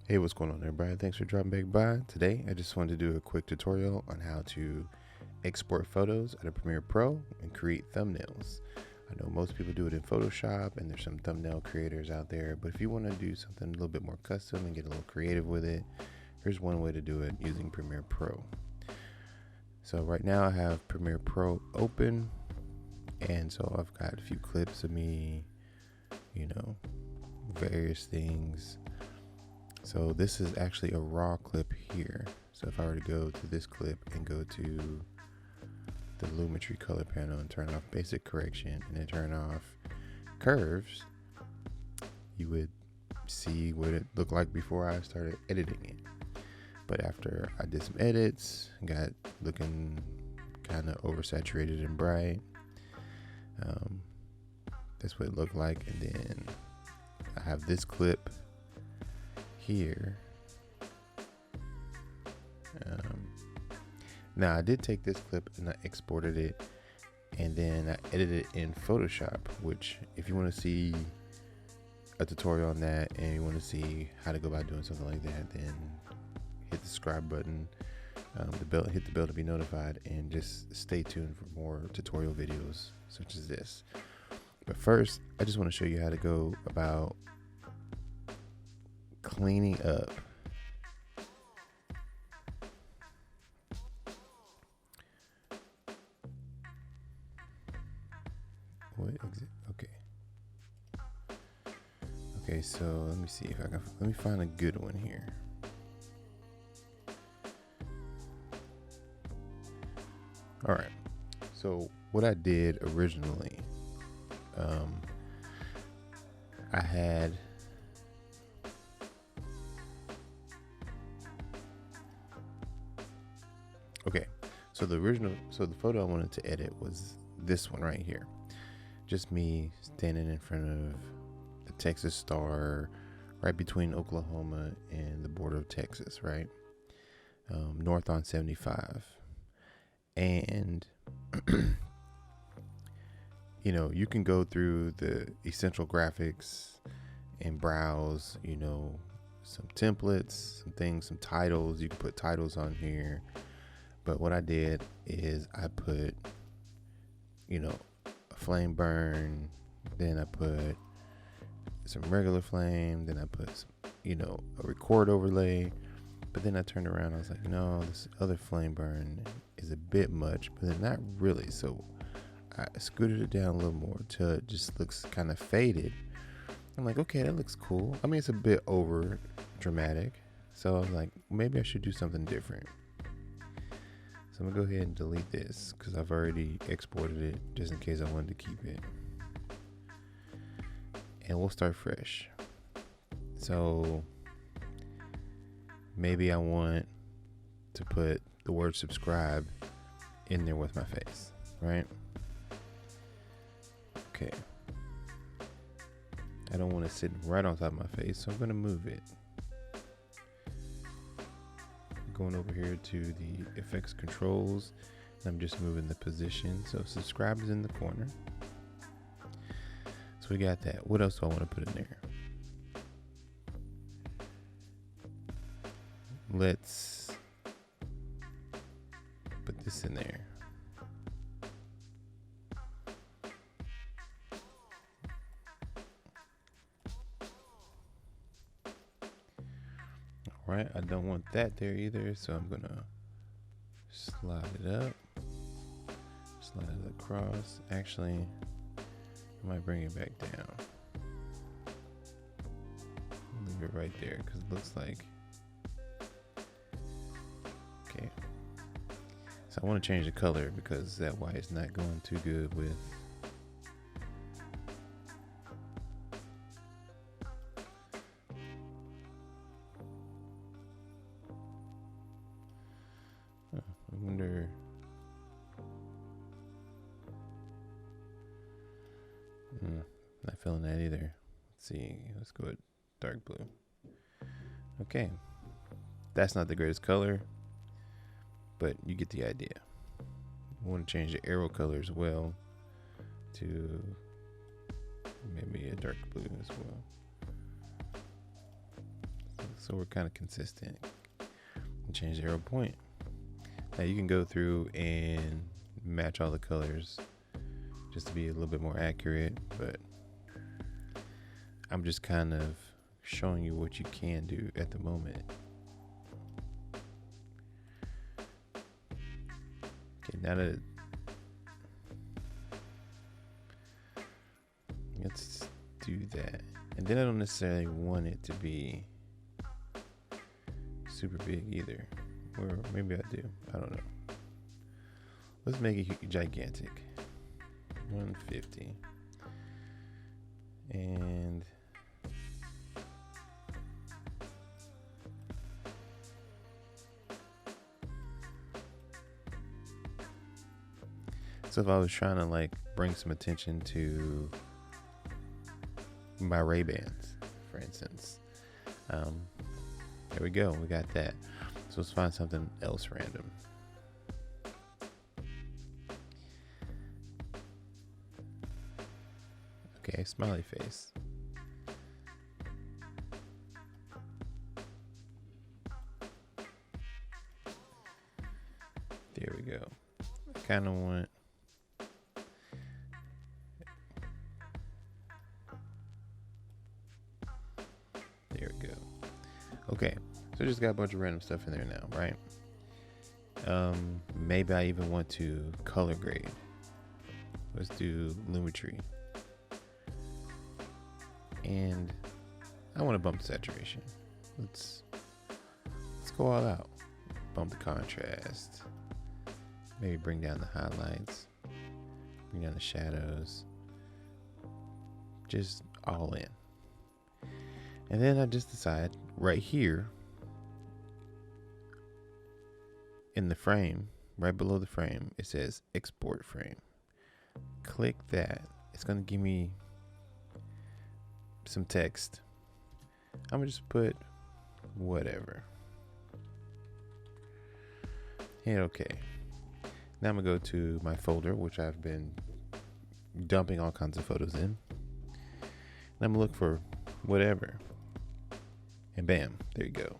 Hey, what's going on everybody? Thanks for dropping back by. Today, I just wanted to do a quick tutorial on how to export photos out of Premiere Pro and create thumbnails. I know most people do it in Photoshop and there's some thumbnail creators out there, but if you want to do something a little bit more custom and get a little creative with it, here's one way to do it using Premiere Pro. So right now I have Premiere Pro open, and so I've got a few clips of me, various things. So this is actually a raw clip here. So if I were to go to this clip and go to the Lumetri color panel and turn off basic correction and then turn off curves, you would see what it looked like before I started editing it. But after I did some edits, got looking kind of oversaturated and bright. That's what it looked like. And then I have this clip here. Now I did take this clip and I exported it and then I edited it in Photoshop, which if you want to see a tutorial on that and you want to see how to go about doing something like that, then hit the subscribe button, hit the bell to be notified, and just stay tuned for more tutorial videos such as this. But first, I just want to show you how to go about cleaning up okay, so let me see if I can, let me find a good one here. All right, so what I did originally, I had so the photo I wanted to edit was this one right here. Just me standing in front of the Texas Star, right between Oklahoma and the border of Texas, right? North on 75. And, you can go through the essential graphics and browse, some templates, some things, some titles. You can put titles on here. But what I did is I put, a flame burn, then I put some regular flame, then I put some, a record overlay. But then I turned around and I was like, no, this other flame burn is a bit much, but then not really. So I scooted it down a little more till it just looks kind of faded. I'm like, okay, that looks cool. I mean, it's a bit over dramatic. So I was like, maybe I should do something different. So I'm gonna go ahead and delete this because I've already exported it just in case I wanted to keep it. And we'll start fresh. So maybe I want to put the word subscribe in there with my face, right? Okay. I don't want to sit right on top of my face, so I'm gonna move it. Going over here to the effects controls, and I'm just moving the position. So subscribe is in the corner. So we got that. What else do I want to put in there? Let's put this in there. Right, I don't want that there either, so I'm gonna slide it up, slide it across. Actually, I might bring it back down. Leave it right there because it looks like, okay. So I want to change the color because that white is not going too good with I wonder. Not feeling that either. Let's see. Let's go with dark blue. Okay. That's not the greatest color, but you get the idea. I want to change the arrow color as well to maybe a dark blue as well. so we're kind of consistent. And change the arrow point. Now you can go through and match all the colors just to be a little bit more accurate, but I'm just kind of showing you what you can do at the moment. Okay, now that let's do that. And then I don't necessarily want it to be super big either. Or maybe I do. I don't know. Let's make it gigantic. 150. And so if I was trying to like bring some attention to my Ray-Bans, for instance, there we go. We got that. So let's find something else random. Okay, smiley face. There we go. I kind of want there we go. Okay, so I just got a bunch of random stuff in there now, right? Maybe I even want to color grade. Let's do Lumetri. And I want to bump the saturation. Let's go all out. Bump the contrast. Maybe bring down the highlights. Bring down the shadows. Just all in. And then I just decide right here in the frame, right below the frame, it says export frame. Click that. It's going to give me some text. I'm gonna just put whatever. Hit OK. Now I'm gonna go to my folder, which I've been dumping all kinds of photos in. And I'm gonna look for whatever. And bam, there you go.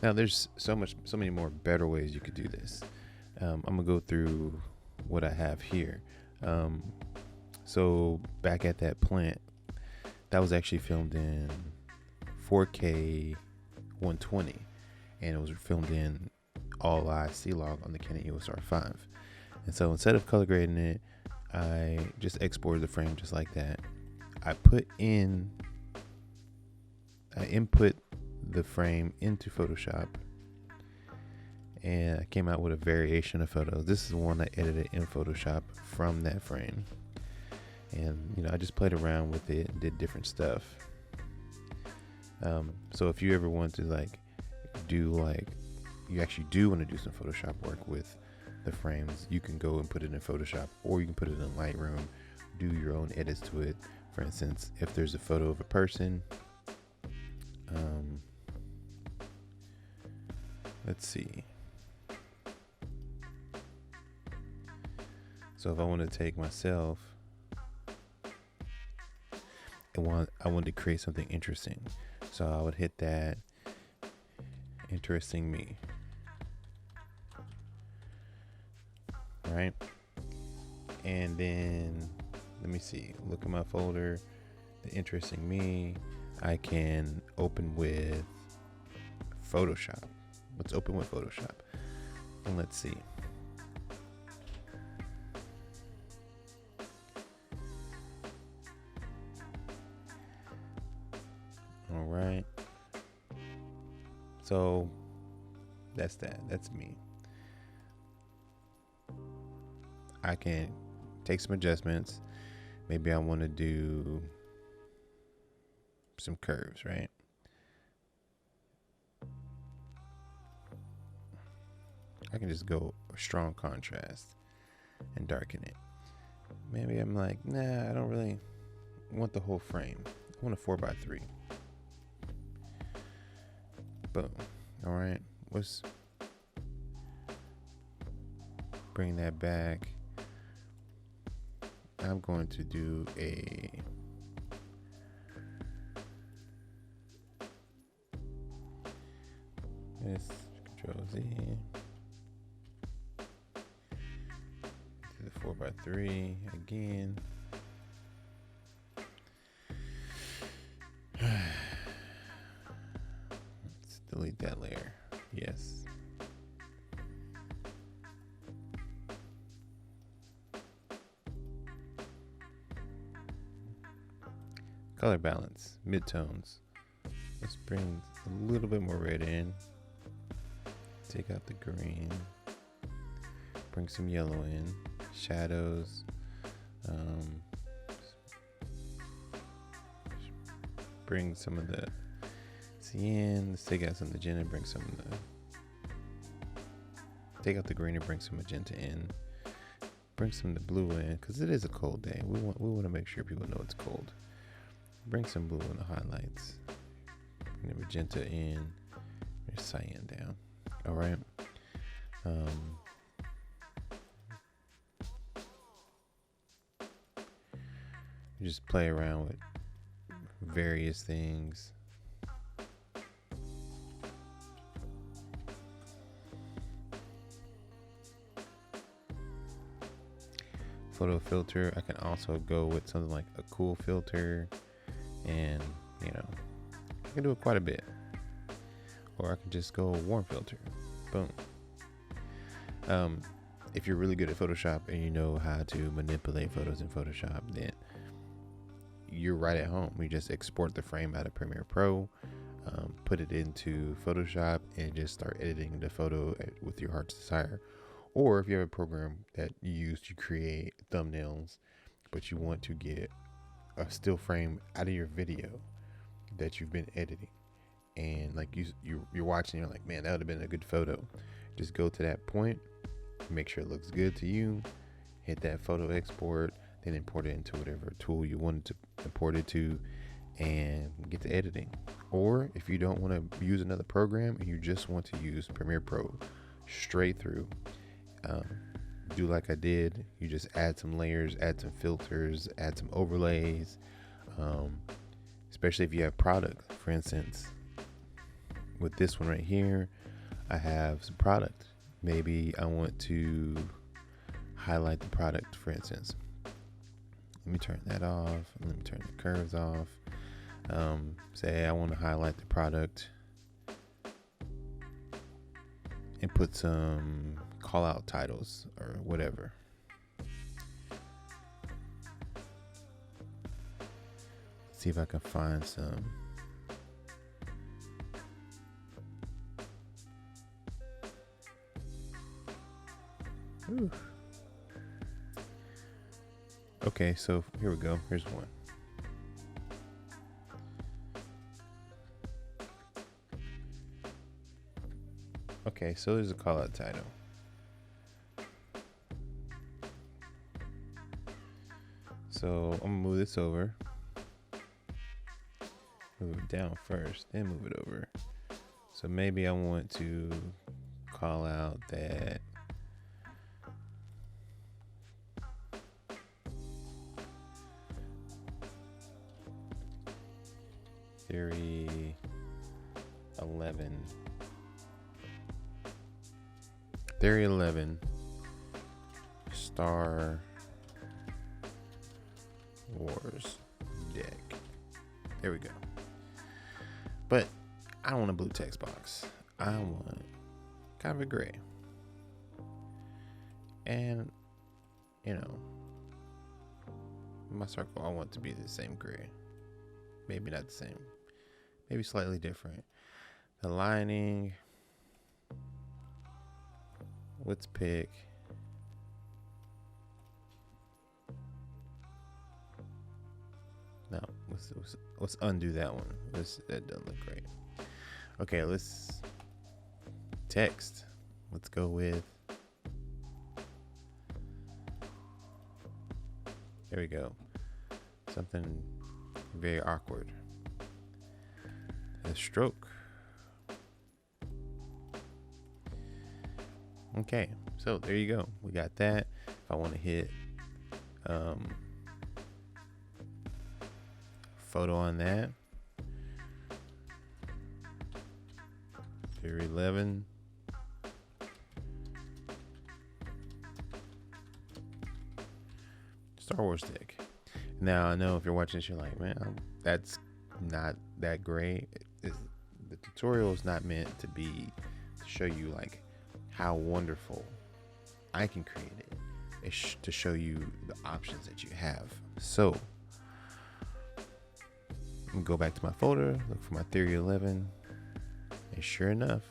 Now there's so many more better ways you could do this. I'm gonna go through what I have here. So back at that plant, that was actually filmed in 4K 120, and it was filmed in all eye C-Log on the Canon EOS R5. And so instead of color grading it, I just exported the frame just like that. I input the frame into Photoshop, and I came out with a variation of photos. This is one I edited in Photoshop from that frame. And I just played around with it and did different stuff. So if you ever want to you actually do want to do some Photoshop work with the frames, you can go and put it in Photoshop, or you can put it in Lightroom, do your own edits to it. For instance, if there's a photo of a person, let's see. So if I want to take myself, I wanted to create something interesting, so I would hit that interesting me, right? And then let me see, look at my folder, the interesting me. I can open with Photoshop. Let's open with Photoshop and let's see. All right. So that's me. I can take some adjustments. Maybe I want to do some curves, right? I can just go a strong contrast and darken it. Maybe I'm like, nah, I don't really want the whole frame. I want a 4x3. Boom. All right. Let's bring that back. I'm going to do this, Control Z. To the 4x3 again. Let's delete that layer. Yes. Color balance, midtones. Let's bring a little bit more red in. Take out the green. Bring some yellow in. Shadows. Bring some of the cyan. Let's take out some magenta and bring some of the. Take out the green and bring some magenta in. Bring some of the blue in, because it is a cold day. We want to make sure people know it's cold. Bring some blue in the highlights. Bring the magenta in. Your cyan down. All right. You just play around with various things. Photo filter, I can also go with something like a cool filter, and I can do it quite a bit. Or I can just go warm filter. Boom. If you're really good at Photoshop and you know how to manipulate photos in Photoshop, then you're right at home. You just export the frame out of Premiere Pro, put it into Photoshop, and just start editing the photo with your heart's desire. Or if you have a program that you use to create thumbnails, but you want to get a still frame out of your video that you've been editing, and like you're watching, you're like, man, that would have been a good photo. Just go to that point, make sure it looks good to you, hit that photo export, then import it into whatever tool you wanted to import it to, and get to editing. Or if you don't want to use another program and you just want to use Premiere Pro straight through, do like I did. You just add some layers, add some filters, add some overlays, especially if you have product. For instance, with this one right here, I have some product. Maybe I want to highlight the product, for instance. Let me turn that off. Let me turn the curves off. Say I want to highlight the product and put some call out titles or whatever. Let's see if I can find some. Ooh. Okay, so here we go. Here's one. Okay, so there's a call out title. So I'm gonna move this over. Move it down first, then move it over. So maybe I want to call out that Theory 11 Star Wars deck. There we go. But I don't want a blue text box. I want kind of a gray. And, my circle, I want to be the same gray. Maybe not the same. Maybe slightly different. The lining. Let's pick. No, let's undo that one. That doesn't look great. Okay, let's text. Let's go with. There we go. Something very awkward. A stroke. Okay, so there you go. We got that. If I want to hit photo on that, Theory 11. Star Wars deck. Now I know if you're watching this, you're like, man, that's not that great. The tutorial is not meant to be to show you like how wonderful I can create it. It's to show you the options that you have. So I'm gonna go back to my folder, look for my Theory 11, and sure enough,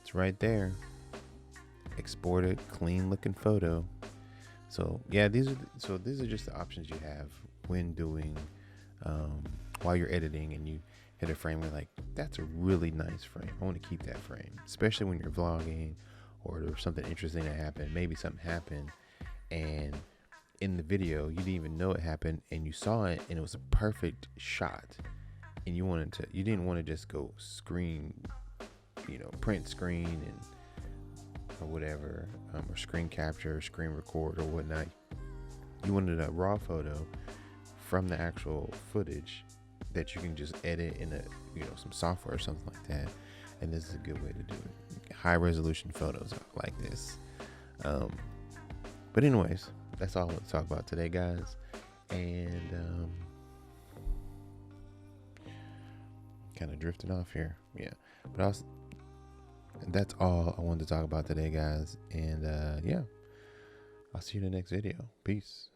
it's right there. Exported, clean looking photo. So yeah, these are just the options you have when doing while you're editing and you hit a frame. You're like, that's a really nice frame. I want to keep that frame, especially when you're vlogging or there's something interesting that happened. Maybe something happened and in the video you didn't even know it happened, and you saw it and it was a perfect shot, and you didn't want to just go print screen and or whatever, or screen capture, or screen record or whatnot. You wanted a raw photo from the actual footage that you can just edit in some software or something like that, and this is a good way to do it. High resolution photos like this. But anyways, that's all I want to talk about today, guys, and kind of drifting off here. Yeah, but that's all I wanted to talk about today, guys. And yeah, I'll see you in the next video. Peace.